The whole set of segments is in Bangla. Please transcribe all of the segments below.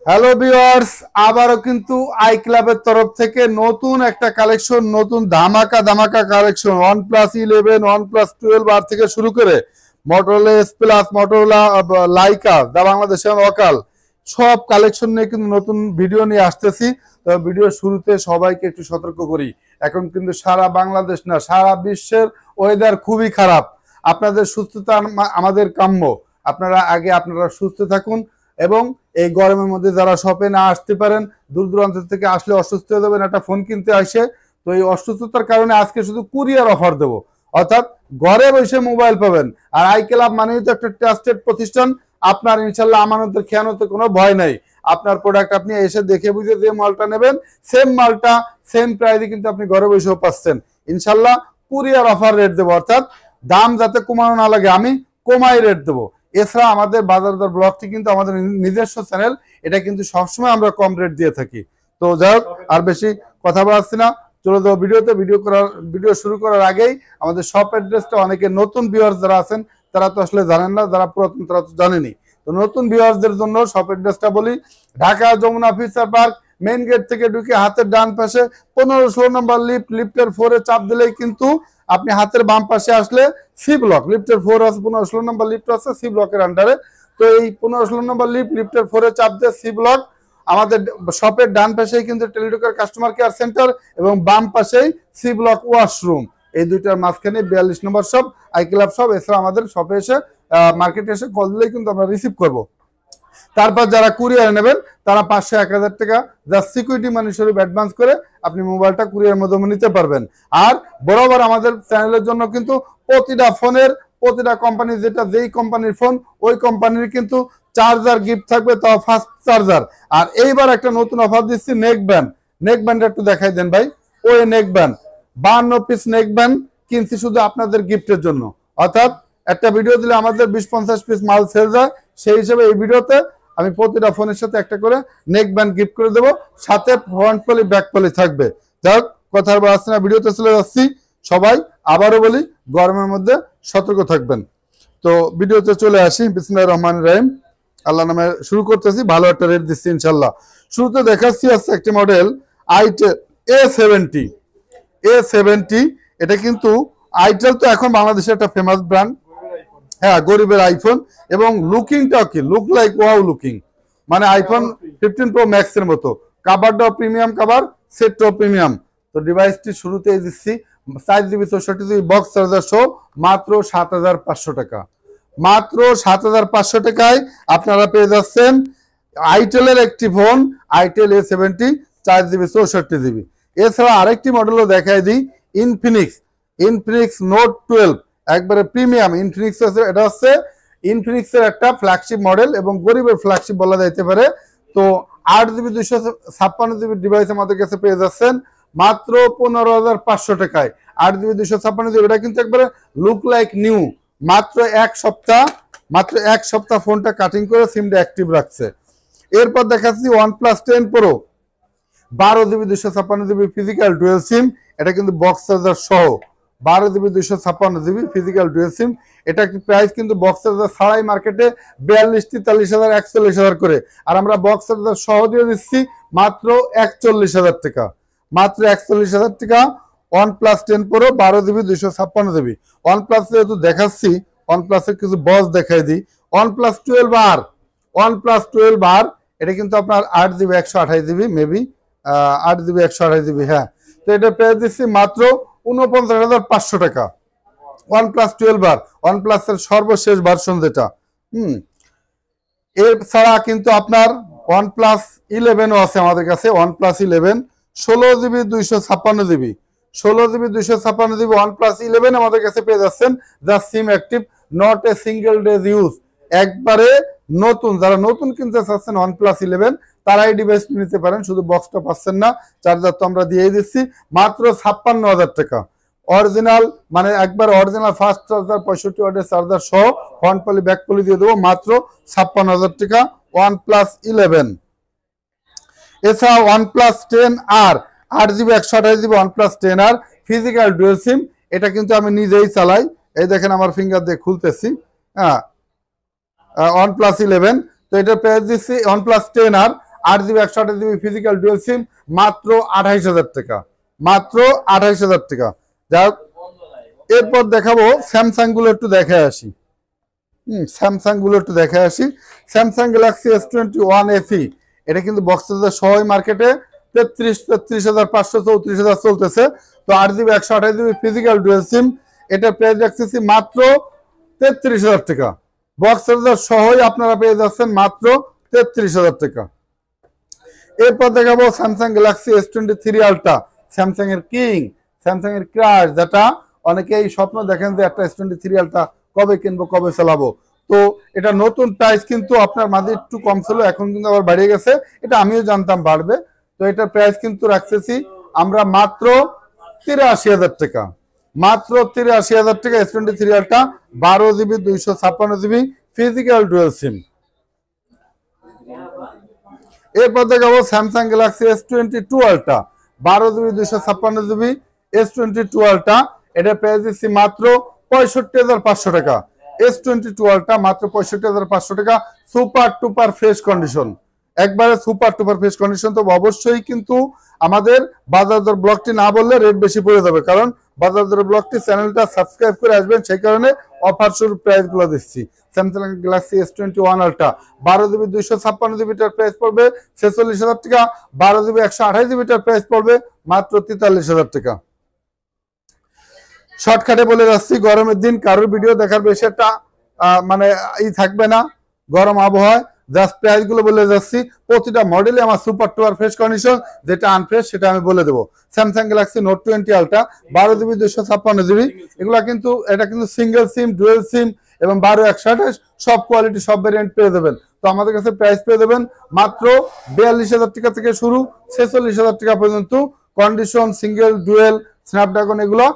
হ্যালো ভিউয়ার্স, আবারও কিন্তু আই ক্লাবের তরফ থেকে নতুন একটা কালেকশন, নতুন ধামাকা ধামাকা কালেকশন OnePlus 11, OnePlus 12 আর থেকে শুরু করে Motorola S plus, Motorola Laika, দা বাংলাদেশের অকাল সব কালেকশন নিয়ে কিন্তু নতুন ভিডিও নিয়ে আসতেছি। তো ভিডিও শুরুতে সবাইকে একটু সতর্ক করি, এখন কিন্তু সারা বাংলাদেশ না সারা বিশ্বের ওয়েদার খুবই খারাপ। আপনাদের সুস্থতা আমাদের কাম্য। আপনারা সুস্থ থাকুন এবং এই গরমের মধ্যে যারা শপে না আসতে পারেন, দূর দূরান্ত থেকে আসলে অসুস্থ হয়ে যাবেন একটা ফোন কিনতে আসে। তো এই অসুস্থতার কারণে আজকে শুধু কুরিয়ার অফার দেবো, অর্থাৎ ঘরে বসে মোবাইল পাবেন। আর আই ক্লাব মানেই তো একটা ট্রাস্টেড প্রতিষ্ঠান। আপনার ইনশাল্লাহ আমানতের খেয়ানতের কোনো ভয় নাই। আপনার প্রোডাক্ট আপনি এসে দেখে বুঝে যে মালটা নেবেন, সেম মালটা সেম প্রাইসে কিন্তু আপনি ঘরে বসেও পাচ্ছেন ইনশাল্লাহ। কুরিয়ার অফার রেট দেবো, অর্থাৎ দাম যাতে কমানো না লাগে, আমি কমাই রেট দেবো। এছাড়া আমাদের বাজার দর ব্লগটি কিন্তু আমাদের নিজস্ব চ্যানেল, এটা কিন্তু সবসময় আমরা কম রেট দিয়ে থাকি। তো যাই হোক, আর বেশি কথা বলাচ্ছি না, চলে যাবো ভিডিও শুরু করার আগেই আমাদের শপ অ্যাড্রেসটা অনেকে নতুন ভিউয়ার্স যারা আছেন তারা তো আসলে জানেন না, যারা পুরাতন তারা তো জানেনি। তো নতুন ভিউয়ার্সদের জন্য শপ অ্যাড্রেসটা বলি। Dhaka Jamuna Future Park main gate থেকে ঢুকে হাতের ডান পাশে 15-16 নম্বর লিফটের 4-এ চাপ দিলেই কিন্তু আপনি হাতের বাম পাশে আসলে সি ব্লক, লিফটের 4 আছে, 15-16 নম্বর লিফট আছে সি ব্লকের আন্ডারে। তো এই 15-16 নম্বর লিফটের 4-এ চাপ দিয়ে সি ব্লক, আমাদের শপের ডান পাশেই কিন্তু টেলিটকের কাস্টমার কেয়ার সেন্টার এবং বাম পাশেই সি ব্লক ওয়াশরুম। এই দুইটার মাঝখানে 42 নম্বর শপ আই ক্লাব শপ। এছাড়া আমাদের শপে এসে মার্কেটে এসে কল দিলেই কিন্তু আমরা রিসিভ করব। তারপর যারা কুরিয়ারে নেবেন তারা 500-1000 টাকা জাস্ট সিকিউরিটি মানি স্বরূপ অ্যাডভান্স করে আপনি মোবাইলটা কুরিয়ার মাধ্যমে নিতে পারবেন। আর বরাবর আমাদের চ্যানেলের জন্য কিন্তু প্রতিটা ফোনের, প্রতিটা কোম্পানি যেই কোম্পানির ফোন ওই কোম্পানির কিন্তু চার্জার গিফট থাকবে, তাও ফাস্ট চার্জার। আর এইবার একটা নতুন অফার দিচ্ছি, নেক ব্যান্ড একটু দেখাই দেন ভাই। ওই neck band 52 piece neck band কিনছি শুধু আপনাদের গিফটের জন্য, অর্থাৎ একটা ভিডিও দিলে আমাদের 20-50 পিস মাল সেল যায়। সেই হিসেবে এই ভিডিওতে আমি প্রতিটা ফোনের সাথে একটা করে নেক ব্যান্ড গিফট করে দেবো, সাথে ফ্রন্ট পলি ব্যাক পলি থাকবে। যাই হোক, কথার বলা আসছে না, ভিডিওতে চলে যাচ্ছি। সবাই আবারও বলি, গরমের মধ্যে সতর্ক থাকবেন। তো ভিডিওতে চলে আসি। বিসমিল্লাহির রহমানির রহিম, আল্লাহ নামে শুরু করতেছি। ভালো একটা রেট দিচ্ছি ইনশাল্লাহ। শুরুতে দেখাচ্ছি আছে একটি মডেল আইটেল A70। এটা কিন্তু আইটেল তো এখন বাংলাদেশের একটা ফেমাস ব্র্যান্ড। হ্যাঁ, গরিবের আইফোন, এবং লুকিংটাও কি লুক লাইক ওয়াও লুকিং, মানে আইফোন 15 প্রো ম্যাক্স এর মতো। কাভারটাও প্রিমিয়াম কাভার, সেটটাও প্রিমিয়াম। তো ডিভাইসটি শুরুতেই দিচ্ছি 4GB 64GB বক্স চার্জার সহ মাত্র 7500 টাকা। মাত্র 7500 টাকায় আপনারা পেয়ে যাচ্ছেন আইটেলের একটি phone, itel A70 4GB 64GB। এছাড়া আরেকটি মডেলও দেখাই দিই, ইনফিনিক্স নোট 12, একবারে প্রিমিয়াম ইনফিনিক্স আছে। এটা হচ্ছে ইনফিনিক্সের একটা ফ্ল্যাগশিপ মডেল এবং গরিবের ফ্ল্যাগশিপ বলা যাইতে পারে। তো 8GB 256GB ডিভাইস আমাদের কাছে পেয়ে যাচ্ছেন মাত্র 15500 টাকায়। 8GB 256GB, এটা কিন্তু একবারে লুক লাইক নিউ। মাত্র এক সপ্তাহ ফোনটা কাটিং করে সিমটা অ্যাক্টিভ রাখছে। এরপর দেখাচ্ছি OnePlus 10 Pro 12GB 256GB physical dual sim. এটা কিন্তু বক্স চার্জার সহ 12GB 256GB physical dual sim. এটা প্রাইস কিন্তু বক্স চার্জার ছাড়াই মার্কেটে 42-43,000 41,000 করে, আর আমরা বক্স চার্জার সহ দিয়ে দিচ্ছি মাত্র 41,000 টাকা। মাত্র 41,000 টাকা OnePlus 10 Pro 12GB 256GB। OnePlus যেহেতু দেখাচ্ছি, OnePlus-এর কিছু বক্স দেখাই দিই। OnePlus 12R, এটা কিন্তু আপনার 8GB 128GB maybe 8GB 128GB। হ্যাঁ, তো এটা পেয়ে দিচ্ছি মাত্র 49,500 টাকা। OnePlus 12R, OnePlus এর সর্বশেষ ভার্সন যেটা। এছাড়া কিন্তু আপনার OnePlus 11ও আছে আমাদের কাছে। OnePlus 11 16GB 256GB OnePlus 11 আমাদের কাছে পেয়ে যাচ্ছেন, যা সিম active, not a single days use, একবারে নতুন। যারা নতুন কিনতে চাচ্ছেন OnePlus 11 তারা এই ডিভাইস নিতে পারেন, শুধু বক্সটা পাচ্ছেন না, চার্জার তো আমরা দিয়েই দিচ্ছি। মাত্র 56,000 টাকা অরিজিনাল, মানে একবার অরিজিনাল ফাস্ট চার্জার 65 ওয়াটের চার্জার সহ ফ্রন্ট পলি ব্যাক পলি দিয়ে দেবো মাত্র 56,000 টাকা OnePlus 11। এছাড়া OnePlus 10R 8GB 128GB OnePlus 10R physical dual sim. এটা কিন্তু আমি নিজেই চালাই, এই দেখেন আমার ফিঙ্গার দিয়ে খুলতেছি। হ্যাঁ, OnePlus 11। তো এটা প্রাইস দিচ্ছি OnePlus 10R 8GB 128GB physical dual SIM মাত্র 28,000 টাকা, মাত্র 28,000 টাকা। যাই হোক, এরপর দেখাবো স্যামসাং গুলো একটু দেখে আসি। স্যামসাং গুলো একটু দেখে আসি। স্যামসাং গ্যালাক্সি S21 FE এটা কিন্তু বক্সের সহই মার্কেটে 33,500 34,000 চলতেছে। তো 8GB 128GB physical dual SIM এটা প্রাইস রাখতেছি মাত্র 33,000 টাকা। বক্সের সহই আপনারা পেয়ে যাচ্ছেন মাত্র 33,000 টাকা। এরপর দেখাবো Samsung Galaxy S23 ultra, Samsung এর কিং, স্যামসাং এর ক্রাশ, যেটা অনেকেই স্বপ্ন দেখেন যে একটা S23 আলট্রা কবে কিনবো, কবে চালাবো। তো এটা নতুন প্রাইস কিন্তু আপনার মাঝে একটু কম ছিল, এখন কিন্তু আবার বাড়িয়ে গেছে, এটা আমিও জানতাম বাড়বে। তো এটার প্রাইস কিন্তু রাখতেছি আমরা মাত্র 83,000 টাকা, মাত্র 83,000 টাকা। S23 ultra 12GB 256GB physical dual SIM. এরপর দেখাবো Samsung Galaxy S22 ultra 12GB 256GB S22 ultra এটা প্রাইস দিচ্ছি মাত্র 65,500 টাকা। S22 আলট্রা মাত্র 65,500 টাকা। সুপার টুপার ফ্রেশ কন্ডিশন, একবারে সুপার টুপার ফ্রেশ কন্ডিশন। তো অবশ্যই কিন্তু আমাদের বাজার দর ব্লগটি না বললে রেট বেশি পড়ে যাবে, কারণ বাজার দর ব্লগটি চ্যানেলটা সাবস্ক্রাইব করে আসবেন, সেই কারণে অফার শুরু প্রাইস গুলো দিচ্ছি। Samsung Galaxy S21 ultra 12GB 256GB টার প্রাইস পড়বে 46,000 টাকা। 12GB 128GB টার প্রাইস পড়বে মাত্র 43,000 টাকা। শর্টকাটে বলে যাচ্ছি, গরমের দিন কারোর ভিডিও দেখার বেশি একটা মানে থাকবে না, গরম আবহাওয়ায় জাস্ট প্রাইস গুলো বলে যাচ্ছি। প্রতিটা মডেলে আমার সুপার টুপার ফ্রেশ কন্ডিশন, যেটা আনফ্রেশ সেটা আমি বলে দেবো। Samsung Galaxy note 20 ultra 12GB 256GB এগুলা কিন্তু, এটা কিন্তু সিঙ্গেল সিম, ডুয়েল সিম এবং 12 128 সব কোয়ালিটি সব ভেরিয়েন্ট পেয়ে যাবেন। তো আমাদের কাছে প্রাইস পেয়ে যাবেন মাত্র 42,000 টাকা থেকে শুরু 46,000 টাকা পর্যন্ত। কন্ডিশন, সিঙ্গেল, ডুয়েল, স্ন্যাপড্রাগন এগুলো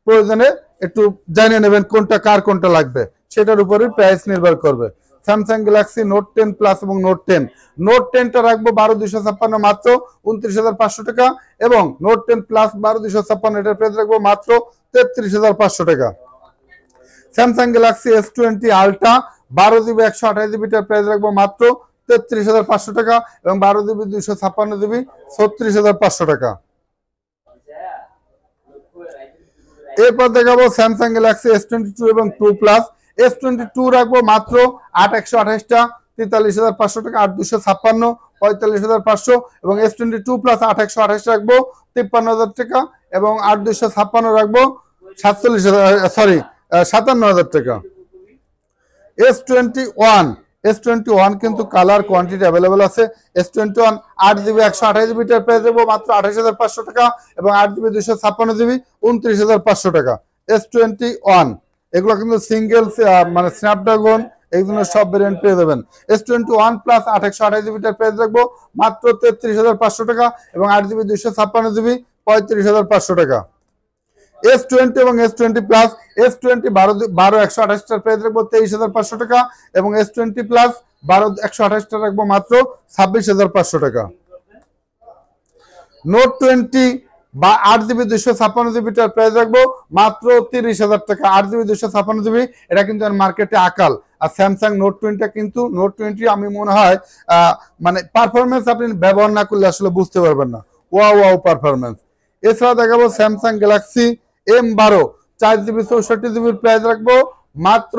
প্রয়োজনে একটু জানিয়ে নেবেন কোনটা কার কোনটা লাগবে, সেটার উপরে প্রাইস নির্ভর করবে। স্যামসাং গ্যালাক্সি নোট 10 প্লাস এবং নোট 10, নোট 10টা রাখবো 12,256 মাত্র 29,500 টাকা, এবং নোট 10 প্লাস 12,256 এটার প্রাইস রাখবো মাত্র 33,500 টাকা। Samsung Galaxy S20 ultra 12GB 128GB টার প্রাইস রাখবো মাত্র 33,500 টাকা, এবং 12GB 256GB 36,500 টাকা। এরপর দেখাবো স্যামসাং গ্যালাক্সি S22 এবং 2 প্লাস। S22 রাখবো মাত্র 8/128টা 43,500 টাকা, 8,256 45,500, এবং S22 প্লাস 8/128 রাখবো 53,000 টাকা, এবং 8,256 রাখবো 57,000 টাকা। S21 কিন্তু কালার কোয়ান্টিটি অ্যাভেলেবল আছে। S21 8GB 128GB টার প্রাইস দেবো মাত্র 28,500 টাকা, এবং 8GB 256GB 29,500 টাকা। S21 এগুলো কিন্তু সিঙ্গেল মানে স্ন্যাপড্রাগন এই ধরনের সব ভেরিয়েন্ট পেয়ে যাবেন। S21 প্লাস 8/128GB টার প্রাইস রাখবো মাত্র 33,500 টাকা, এবং 8GB 256GB 35,500 টাকা। S20 এবং S20 প্লাস, S20 12/128 টার প্রাইস রাখবো 23,500 টাকা, এবং S20 প্লাস 12/128 টা রাখবো মাত্র 26,500 টাকা। নোট 20 বা 8GB 256GB টার প্রাইস রাখবো মাত্র 30,000 টাকা। 8GB 256GB এটা কিন্তু মার্কেটে আকাল। আর স্যামসাং নোট 20 কিন্তু নোট 20 আমি মনে হয় মানে পারফরমেন্স আপনি ব্যবহার না করলে আসলে বুঝতে পারবেন না, ওয়াও পারফরমেন্স। এছাড়া দেখাবো Samsung Galaxy M12 4GB 64GB price রাখবো মাত্র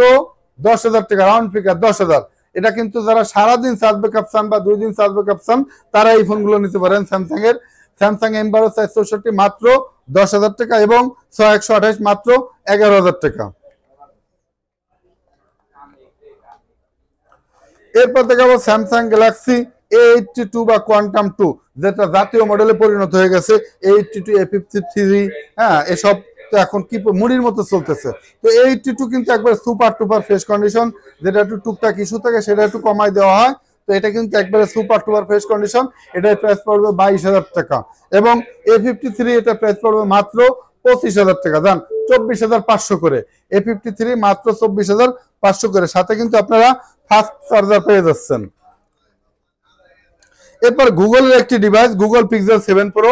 10,000 টাকা, রাউন্ড ফিগার 10,000। এটা কিন্তু যারা সারাদিন চার্জ ব্যাকআপ চান বা 2 দিন চার্জ ব্যাকআপ চান তারা এই ফোনগুলো নিতে পারেন। স্যামসাং M12 464 মাত্র 10,000 টাকা, এবং 6128 মাত্র 11,000 টাকা। এরপর দেখাবো স্যামসাং গ্যালাক্সি A82 বা কোয়ান্টাম 2, যেটা জাতীয় মডেলে পরিণত হয়ে গেছে। A82 A53 হ্যাঁ, এসব তো এখন কি মুড়ির মতো চলতেছে। তো A82 কিন্তু একবার সুপার টুপার ফ্রেশ কন্ডিশন, যেটা একটু টুকটাক ইস্যু থাকে সেটা একটু কমাই দেওয়া হয়। তো এটা কিন্তু একবারে সুপার টুপার ফ্রেশ কন্ডিশন, এটার প্রাইস পড়বে 22,000 টাকা, এবং A53 এটা প্রাইস পড়বে মাত্র 25,000 টাকা। জান 24,500 করে, A53 মাত্র 24,500 করে, সাথে কিন্তু আপনারা ফাস্ট চার্জার পেয়ে যাচ্ছেন। এরপর গুগলের একটি device, Google pixel 7 pro.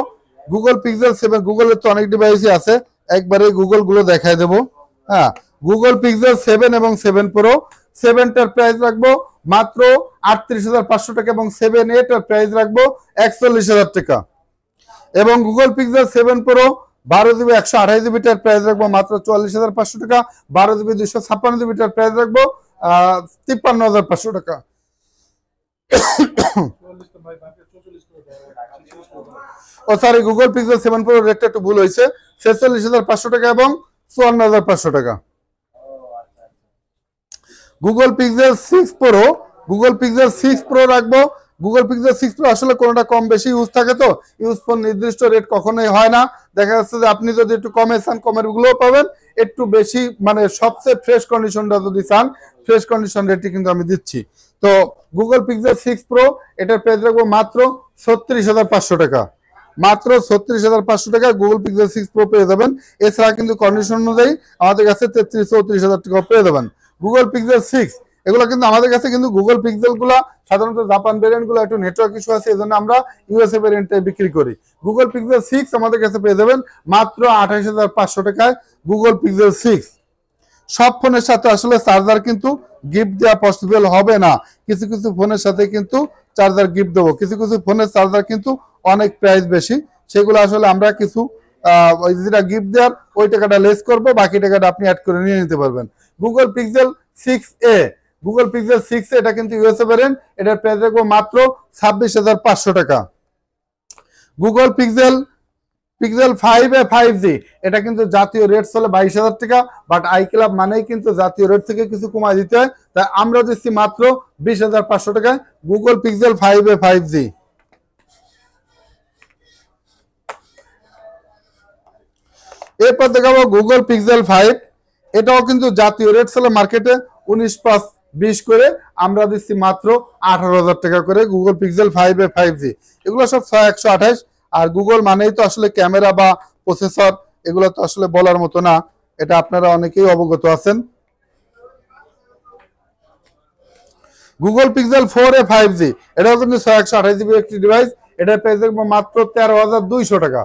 Google pixel 7, গুগলের তো অনেক ডিভাইসই আছে, একবারে গুগল গুলো দেখায় দেবো। হ্যাঁ, গুগল পিক্সেল 7 এবং 7 প্রো সেভেনটার প্রাইস রাখবো মাত্র 38,500 টাকা এবং 7A টার প্রাইস রাখবো 41,000 টাকা এবং Google pixel 7 pro 12GB 128GB টার প্রাইস রাখবো মাত্র 44,500 টাকা 12GB 256GB টার প্রাইস রাখবো 53,500 টাকা ও সরি গুগল পিক্সেল 7 প্রো রেটটা একটু ভুল হয়েছে 46,500 টাকা এবং 54,500 টাকা গুগল পিক্সেল 6 প্রো রাখবো গুগল পিক্সেল 6 প্রো আসলে কোনটা কম বেশি ইউজ থাকে তো ইউজ ফোন নির্দিষ্ট রেট কখনোই হয় না দেখা যাচ্ছে যে আপনি যদি একটু কমে চান কমের গুলোও পাবেন একটু বেশি মানে সবচেয়ে ফ্রেশ কন্ডিশনটা যদি চান ফ্রেশ কন্ডিশন রেটটি কিন্তু আমি দিচ্ছি তো গুগল পিক্সেল 6 প্রো এটার প্রাইস রাখবো মাত্র 36,500 টাকা মাত্র 36,500 টাকা গুগল পিক্সেল 6 প্রো পেয়ে যাবেন এছাড়া কিন্তু কন্ডিশন অনুযায়ী আমাদের কাছে 33-34,000 টাকা পেয়ে যাবেন গুগল পিক্সেল 6 এগুলো কিন্তু আমাদের কাছে কিন্তু গুগল পিক্সেল গুলা সাধারণত জাপান ভেরিয়েন্ট গুলো একটু নেটওয়ার্ক ইস্যু আছে এজন্য আমরা ইউএসএ ভেরিয়েন্টে বিক্রি করি গুগল পিক্সেল 6 আমাদের কাছে পেয়ে যাবেন মাত্র 28,500 টাকায় গুগল পিক্সেল 6 সব ফোনের সাথে আসলে চার্জার কিন্তু গিফট দেওয়া পসিবল হবে না কিছু কিছু ফোনের সাথে কিন্তু চার্জার গিফট দেবো কিছু কিছু ফোনের চার্জার কিন্তু অনেক প্রাইস বেশি সেগুলো আসলে আমরা কিছু যেটা গিফট দেওয়ার ওই টাকাটা লেস করবো বাকি টাকাটা আপনি অ্যাড করে নিয়ে নিতে পারবেন Google pixel 6A Google pixel 6 এটা কিন্তু ইউএসএ ভেরিয়েন্ট এটার প্রাইস রাখবো মাত্র 26,500 টাকা গুগল পিক্সেল 5A 5G এটা কিন্তু জাতীয় রেট চলে 22,000 টাকা বাট আই ক্লাব মানেই কিন্তু জাতীয় রেট থেকে কিছু কমায় দিতে হয় তাই আমরা দিচ্ছি মাত্র 20,500 টাকায় গুগল পিক্সেল 5A 5G এরপর দেখাবো গুগল পিক্সেল 5 এটাও কিন্তু জাতীয় রেট চলে মার্কেটে 19,520 করে আমরা দিচ্ছি মাত্র 18,000 টাকা করে গুগল পিক্সেল 5A 5G এগুলো সব 128 আর গুগল মানেই তো আসলে ক্যামেরা বা প্রসেসর এগুলো তো আসলে বলার মতো না এটা আপনারা অনেকেই অবগত আছেন গুগল পিক্সেল 4A 5G এটাও কিন্তু 128GB একটি ডিভাইস এটার প্রাইস দেখবো মাত্র 13,200 টাকা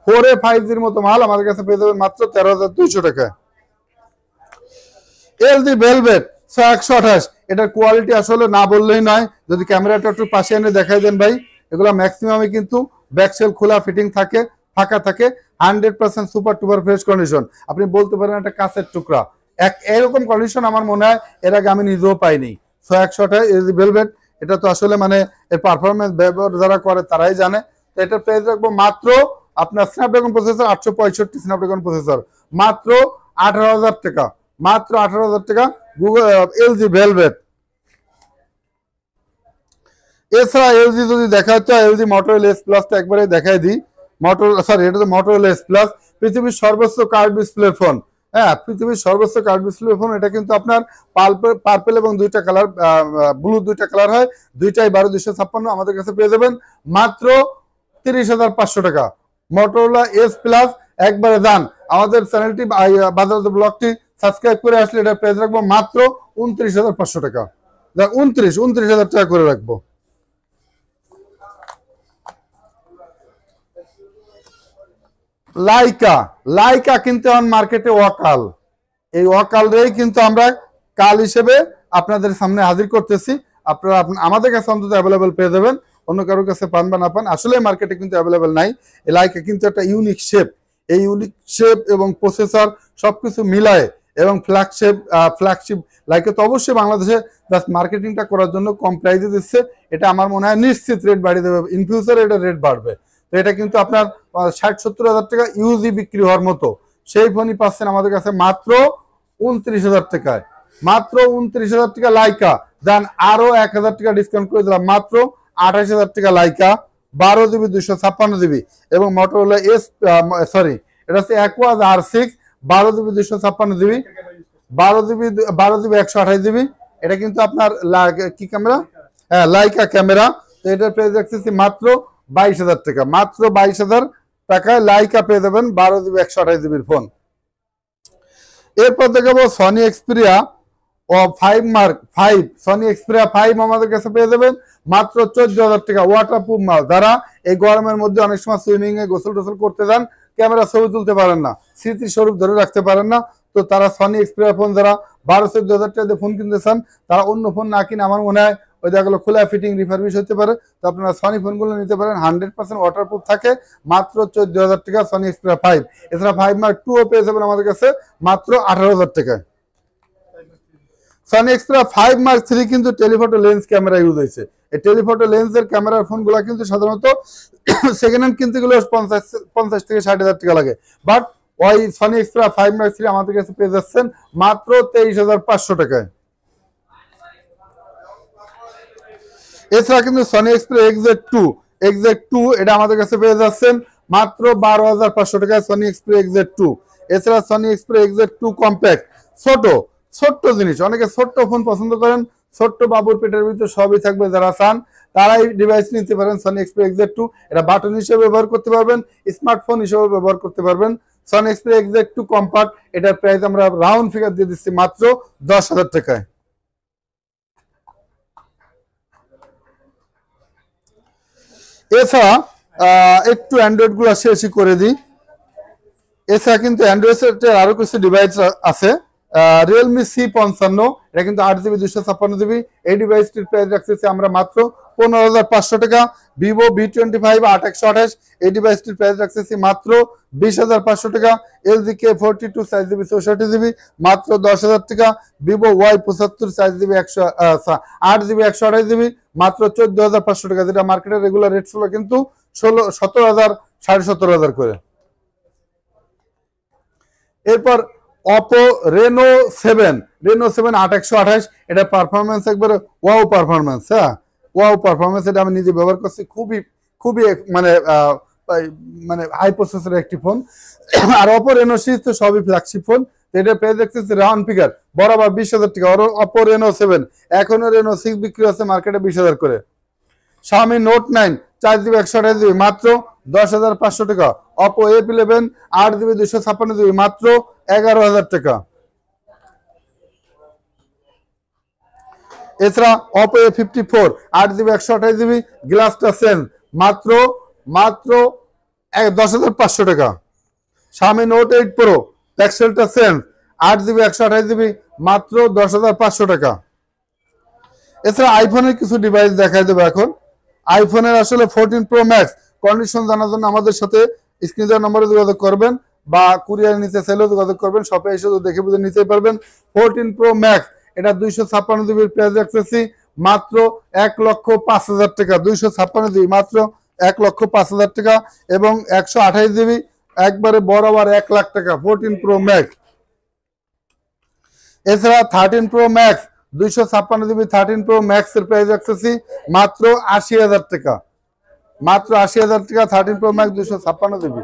4A 5G এর মতো মাল আমাদের কাছে পেয়ে যাবেন মাত্র 13,200 টাকা LG ভেলভেট 128 এটার কোয়ালিটি আসলে না বললেই নয় যদি ক্যামেরাটা একটু পাশে এনে দেখাই দেন ভাই এগুলো ম্যাক্সিমামই কিন্তু ব্যাকসেল খোলা ফিটিং থাকে ফাঁকা থাকে 100% সুপার টুপার ফ্রেশ কন্ডিশন আপনি বলতে পারেন একটা কাঁচের টুকরা এরকম কন্ডিশন আমার মনে হয় এর আগে আমি নিজেও পাইনি 128 LG ভেলভেট এটা তো আসলে মানে এর পারফরমেন্স ব্যবহার যারা করে তারাই জানে তো এটার প্রাইস রাখবো মাত্র আপনার স্ন্যাপড্রাগন প্রসেসর 865 স্ন্যাপড্রাগন প্রসেসর মাত্র 18,000 টাকা মাত্র 18,000 টাকা গুগল LG ভেলভেট এছাড়া LG যদি দেখায় তো LG Motorola S Plus টা একবারে দেখাই দিই এটা তো Motorola S Plus পৃথিবীর সর্বোচ্চ কার্ভ ডিসপ্লে ফোন হ্যাঁ পৃথিবীর সর্বোচ্চ কার্ভ ডিসপ্লে ফোন এটা কিন্তু আপনার পার্পল এবং দুইটা কালার ব্লু দুইটা কালার হয় দুইটাই 12,256 আমাদের কাছে পেয়ে যাবেন মাত্র 30,500 টাকা Motorola S Plus একবারে যান আমাদের চ্যানেলটি বাজার ব্লগটি সাবস্ক্রাইব করে আসলে এটা প্রাইস রাখবো মাত্র 29,500 টাকা 29,000 টাকা করে রাখবো লাইকা কিন্তু এখন মার্কেটে ওয়াকাল এই ওয়াকাল রেই কিন্তু আমরা কাল হিসেবে আপনাদের সামনে হাজির করতেছি আপনারা আমাদের কাছে অন্তত অ্যাভেলেবেল পেয়ে যাবেন অন্য কারোর কাছে পান বা না পান আসলে মার্কেটে কিন্তু অ্যাভেলেবেল নাই এই লাইকা কিন্তু একটা ইউনিক শেপ এই ইউনিক শেপ এবং প্রসেসর সবকিছু মিলায় এবং ফ্ল্যাগশিপ লাইকা তো অবশ্যই বাংলাদেশে জাস্ট মার্কেটিংটা করার জন্য কম প্রাইসে দিচ্ছে এটা আমার মনে হয় নিশ্চিত রেট বাড়িয়ে দেবে ইন ফিউচারে এটা রেট বাড়বে তো এটা কিন্তু আপনার 60-70 হাজার টাকা ইউজি বিক্রি হওয়ার মতো সেই ফোনই পাচ্ছেন আমাদের কাছে মাত্র 29,000 টাকায় মাত্র 29,000 টাকা লাইকা দেন আরো 1,000 টাকা ডিসকাউন্ট করে দিলাম মাত্র 28,000 টাকা লাইকা 12GB 256GB এবং Motorola এটা হচ্ছে Aquos R6 12GB 256GB 12GB 128GB এটা কিন্তু আপনার কি ক্যামেরা হ্যাঁ লাইকা ক্যামেরা তো এটার প্রাইস রাখতেছি মাত্র 22,000 টাকা মাত্র 22,000 টাকায় লাইকা পেয়ে যাবেন 12GB 128GB ফোন এরপর দেখাবো সনি এক্সপিরিয়া ও 5 মার্ক 5 সনি এক্সপিরিয়া 5 আমাদের কাছে পেয়ে যাবেন মাত্র 14,000 টাকা ওয়াটারপ্রুফ মাল যারা এই গরমের মধ্যে অনেক সময় সুইমিং এ গোসল টোসল করতে যান ক্যামেরা ছবি তুলতে পারেন না স্মৃতি স্বরূপ ধরে রাখতে পারেন না তো তারা সনি এক্সপিরিয়া ফোন যারা 12-14 হাজার টাকা দিয়ে ফোন কিনতে চান, তারা অন্য ফোন না কিনে আমার মনে হয় ওই দেখালো খোলা ফিটিং রিফারবিশ হতে পারে, তো আপনারা সনি ফোনগুলো নিতে পারেন। 100% ওয়াটারপ্রুফ থাকে, মাত্র 14,000 টাকা সনি এক্সপ্রা 5। এছাড়া 5 মার্ক 2 ও পেয়ে যাবেন আমাদের কাছে মাত্র 18,000 টাকায়। সনি এক্সপ্রা 5 মার্ক 3 কিন্তু টেলিফটো লেন্স ক্যামেরা ইউজ হয়েছে। এই টেলিফটো লেন্সের ক্যামেরার ফোনগুলো কিন্তু সাধারণত সেকেন্ড হ্যান্ড কিনতে গেলে 50 থেকে 60,000 টাকা লাগে, বাট ওই সনি এক্সপ্রা 5 মার্ক 3 আমাদের কাছে পেয়ে যাচ্ছেন মাত্র 23,500 টাকায়। এছাড়া কিন্তু সনি এক্সপ্রা XZ2 এটা আমাদের কাছে পেয়ে যাচ্ছেন মাত্র 12,500 টাকায় সনি এক্সপ্রা XZ2। এছাড়া সনি এক্সপ্রা XZ2 কম্প্যাক্ট, ছোট্ট জিনিস, অনেকে ছোট্ট ফোন পছন্দ করেন, ছোট্ট বাবুর পেটের ভিতরে সবই থাকবে, যারা চান তারাই ডিভাইস নিতে পারেন সনি এক্সপ্রা XZ2। এটা বাটন হিসেবে ব্যবহার করতে পারবেন, স্মার্টফোন হিসেবে ব্যবহার করতে পারবেন। সনি এক্সপ্রা XZ2 কম্প্যাক্ট, এটার প্রাইস আমরা রাউন্ড ফিগার দিয়ে দিচ্ছি মাত্র 10,000 টাকায়। এছাড়া একটু অ্যান্ড্রয়েড গুলো শেষই করে দিই। এছাড়া কিন্তু অ্যান্ড্রয়েডের আরো কিছু ডিভাইস আছে। রিয়েলমি C55, এটা কিন্তু 8GB 256GB। এই ডিভাইসটির প্রাইস রাখতেছি আমরা মাত্র 15,500 টাকা। ভিভো V25 8128, এই ডিভাইসটির প্রাইস রাখতেছি মাত্র 20,500 টাকা। LG K42 4GB 64GB মাত্র 10,000 টাকা। Vivo Y75 4GB 8GB 128GB মাত্র 14,500 টাকা, যেটা মার্কেটের রেগুলার রেট ছিল কিন্তু 17,000 17,500 করে। এরপর Oppo Reno 7 8128, এটা পারফরমেন্স একবারে ওয়াও পারফরমেন্স। হ্যাঁ, ওয়াও পারফরমেন্স, এটা আমি নিজে ব্যবহার করছি, খুবই মানে হাই প্রসেসরের একটি ফোন। আর Oppo Reno সিরিজ তো সবই ফ্ল্যাগশিপ ফোন, এটা পেয়ে দেখতেছি রাউন্ড ফিগার বরাবর 20,000 টাকা। Oppo Reno 7, এখনো Reno 6 বিক্রি আছে মার্কেটে 20,000 করে। Xiaomi Note 9 4GB 128GB মাত্র 10,500 টাকা। Oppo A11 8GB 256GB মাত্র 11,000 টাকা। এছাড়া Oppo A54 8GB 128GB glass touch sense মাত্র 10,500 টাকা। Xiaomi Note 8 Pro Pixel touch sense 8GB 128GB মাত্র 10,500 টাকা। এছাড়া আইফোনের কিছু ডিভাইস দেখাই দেবো এখন। আইফোনের আসলে 14 Pro Max কন্ডিশন জানার জন্য আমাদের সাথে স্ক্রিন দেওয়া নম্বরে যোগাযোগ করবেন, বা কুরিয়ার নিতে চাইলেও যোগাযোগ করবেন, শপে এসে দেখে বুঝে নিতে পারবেন। 14 Pro Max এটা 256GB প্রাইস রাখতেছি মাত্র 1,05,000 টাকা। 256GB মাত্র 1,05,000 টাকা, এবং 128GB একবারে বরাবর 1 লাখ টাকা 14 Pro Max। এছাড়া 13 Pro Max 256GB 13 Pro Max এর প্রাইস রাখতেছি মাত্র 80,000 টাকা, মাত্র 80,000 টাকা 13 Pro Max 256GB।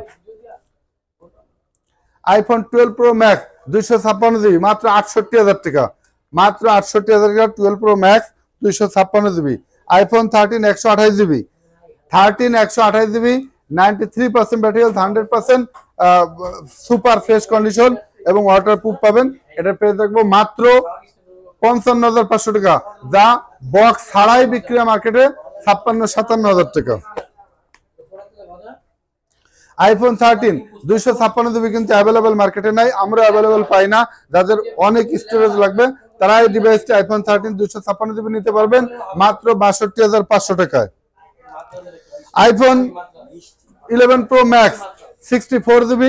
iPhone 12 Pro Max 256GB মাত্র 68,000 টাকা, মাত্র 68,000 টাকা 12 Pro Max 256GB। iPhone 13 128GB 93% battery health, 100% super fresh condition এবং ওয়াটারপ্রুফ পাবেন। এটা পেয়ে থাকবো মাত্র 55,500 টাকা, যা বক্স ছাড়াই বিক্রি মার্কেটে 56-57,000 টাকা। iPhone 13 256GB কিন্তু অ্যাভেলেবেল মার্কেটে নাই, আমরা অ্যাভেলেবেল পাই না। যাদের অনেক স্টোরেজ লাগবে তারা এই ডিভাইসটি iPhone 13 256GB নিতে পারবেন মাত্র 62,500 টাকায়। iPhone 11 Pro Max 64GB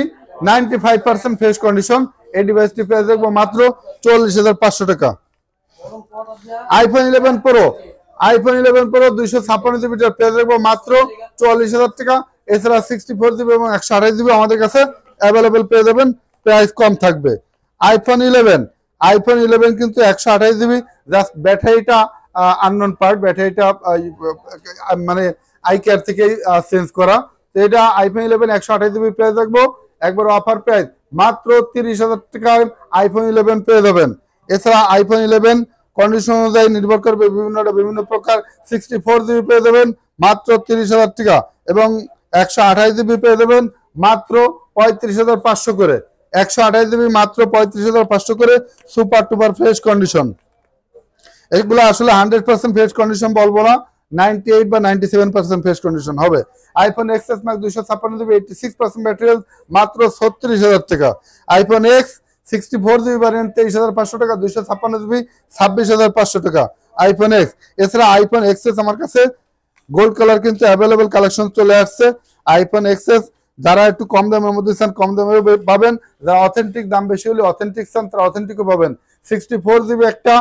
95% fresh condition, এই ডিভাইসটি প্রাইস দেখবো মাত্র 40,500 টাকা। iPhone 11 Pro 256GB প্রাইস দেখবো মাত্র 44,000 টাকা। এছাড়া 64GB এবং 128GB আমাদের কাছে অ্যাভেলেবেল পেয়ে যাবেন, প্রাইস কম থাকবে। iPhone 11 কিন্তু 128GB, জাস্ট ব্যাটারিটা আননোন পার্ট, ব্যাটারিটা মানে আইকেয়ার থেকেই চেঞ্জ করা। তো এটা iPhone 11 128GB প্রাইস দেখবো একবার অফার প্রাইস মাত্র 30,000 টাকায় iPhone 11 পেয়ে যাবেন। এছাড়া iPhone 11 কন্ডিশন অনুযায়ী নির্ভর করবে, বিভিন্ন প্রকার 64GB পেয়ে যাবেন মাত্র 30,000 টাকা, এবং 128GB পেয়ে যাবেন মাত্র 35,500 করে। 128GB মাত্র 35,500 করে, সুপার টুপার ফ্রেশ কন্ডিশন। এগুলো আসলে 100% ফ্রেশ কন্ডিশন বলবো না, 98 বা 97% ফ্রেশ কন্ডিশন হবে। iPhone XS Max 256GB 86% battery health মাত্র 36,000 টাকা। iPhone X 64GB ভ্যারিয়েন্ট 23,500 টাকা, 256GB 26,500 টাকা আইফোন এক্স। এছাড়া আইফোন এক্সএস আমার কাছে গোল্ড কালার কিন্তু অ্যাভেলেবেল কালেকশন চলে আসছে। আইফোন এক্সএস যারা একটু কম দামের মধ্যে চান কম দামে পাবেন, যারা অথেন্টিক দাম বেশি হলে অথেন্টিক চান তারা অথেন্টিকও পাবেন। 64GB একটা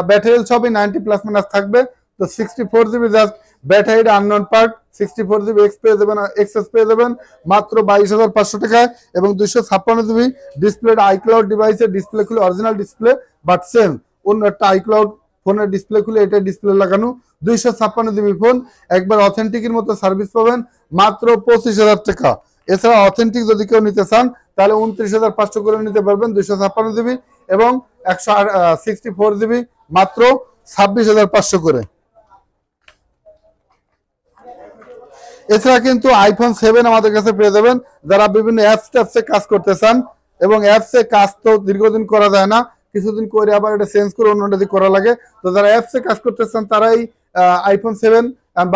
ব্যাটারি সবই 90+ থাকবে। তো 64GB জাস্ট ব্যাটারির আননোন পার্ট, 64GB এক্স পেয়ে যাবেন, এক্সএস পেয়ে যাবেন মাত্র 22,500 টাকায়। এবং 256GB ডিসপ্লে, আইক্লাউড ডিভাইসের ডিসপ্লে খুলে অরিজিনাল ডিসপ্লে বাট সেম অন্য একটা আইক্লাউড ফোনের ডিসপ্লে খুলে এটা ডিসপ্লে লাগানো 256GB ফোন, একবার অথেন্টিকের মতো সার্ভিস পাবেন মাত্র 25,000 টাকা। এছাড়া অথেন্টিক যদি কেউ নিতে চান তাহলে 29,500 করে নিতে পারবেন 256GB, এবং 64GB মাত্র 26,500 করে। এছাড়া কিন্তু আইফোন 7 আমাদের কাছে পেয়ে যাবেন যারা বিভিন্ন অ্যাপসে কাজ করতে চান, এবং অ্যাপসে কাজ তো দীর্ঘদিন করা যায় না, কিছুদিন করে আবার এটা চেঞ্জ করে অন্যটা দিয়ে করা লাগে। তো যারা অ্যাপসে কাজ করতে চান তারাই আইফোন 7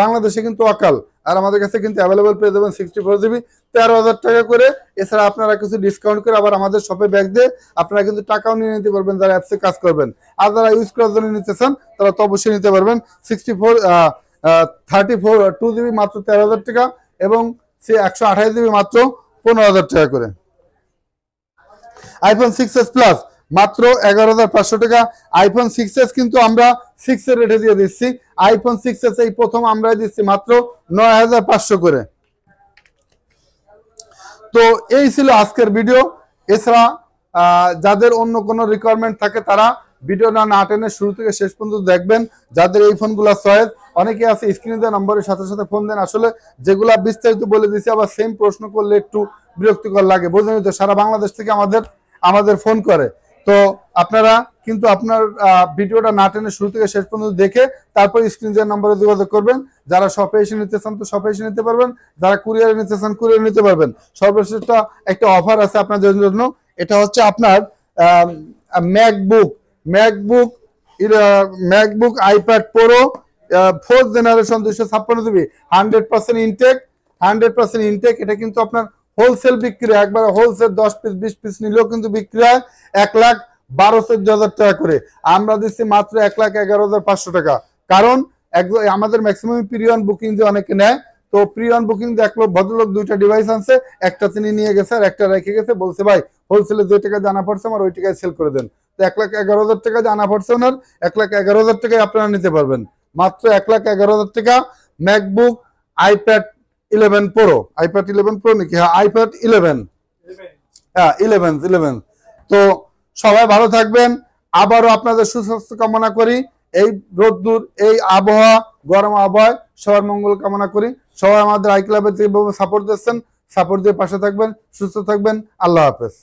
বাংলাদেশে কিন্তু অকাল, আর আমাদের কাছে কিন্তু অ্যাভেলেবেল পেয়ে যাবেন 64GB 13,000 টাকা করে। এছাড়া আপনারা কিছু ডিসকাউন্ট করে আবার আমাদের শপে ব্যাগ দিয়ে আপনারা কিন্তু টাকাও নিয়ে নিতে পারবেন যারা অ্যাপসে কাজ করবেন। আর যারা ইউজ করার জন্য নিতে চান তারা তো অবশ্যই নিতে পারবেন। 2GB মাত্র 13,000 টাকা, এবং 128GB মাত্র 15,000 টাকা করে। আইফোন 6s প্লাস মাত্র 11,500 টাকা। আইফোন 6s কিন্তু আমরা 6 এর রেটে দিয়ে দিচ্ছি। আইফোন 6s এই প্রথম আমরা দিচ্ছি মাত্র 9,500 করে। তো এই ছিল আজকের ভিডিও। এছাড়া যাদের অন্য কোনো রিকোয়ারমেন্ট থাকে তারা ভিডিওটা না টেনে শুরু থেকে শেষ পর্যন্ত দেখবেন। যাদের এই ফোনগুলো চয়েস, অনেকে আছে স্ক্রিনে দেওয়া নম্বরের সাথে সাথে ফোন দেন, আসলে যেগুলা বিস্তারিত বলে দিচ্ছি আবার সেম প্রশ্ন করলে একটু বিরক্তিকর লাগে, বোঝেনই তো সারা বাংলাদেশ থেকে আমাদের ফোন করে। তো আপনারা কিন্তু আপনার ভিডিওটা না টেনে শুরু থেকে শেষ পর্যন্ত দেখে তারপর স্ক্রিন দেওয়ার নম্বরে যোগাযোগ করবেন। যারা শপে এসে নিতে চান তো শপে এসে নিতে পারবেন, যারা কুরিয়ারে নিতে চান কুরিয়ারে নিতে পারবেন। সর্বশেষ একটা অফার আছে আপনাদের জন্য, এটা হচ্ছে আপনার MacBook iPad Pro 4th generation 256GB 100% intact. এটা কিন্তু আপনার হোলসেল বিক্রি, একবার হোলসেল 10 পিস 20 পিস নিলেও কিন্তু বিক্রি হয় 1,12,14,000 টাকা করে। আমরা দিচ্ছি মাত্র 1,11,500 টাকা। কারণ আমাদের ম্যাক্সিমাম প্রিয়ন বুকিং দিয়ে অনেকে নেয়, তো প্রিয়ন বুকিং দিয়ে এক ভদ্রলোক 2টা ডিভাইস আনছে, একটা তিনি নিয়ে গেছে আর একটা রেখে গেছে, বলছে ভাই হোলসেলে যে টাকা জানা পড়ছে আমার ওই টাকায় সেল করে দেন। তো 1,11,000 টাকা জানা পড়ছে ওনার, 1,11,000 টাকায় আপনারা নিতে পারবেন মাত্র 1,11,000 টাকা। MacBook iPad 11 pro, iPad 11 pro নাকি, হ্যাঁ আইপ্যাড 11, হ্যাঁ 11। তো সবাই ভালো থাকবেন, আবারও আপনাদের সুস্বাস্থ্য কামনা করি। এই রোদ্দুর এই আবহাওয়া গরম আবহাওয়ায় সবার মঙ্গল কামনা করি। সবাই আমাদের আই ক্লাবের যেভাবে সাপোর্ট দিচ্ছেন, সাপোর্ট দিয়ে পাশে থাকবেন, সুস্থ থাকবেন। আল্লাহ হাফেজ।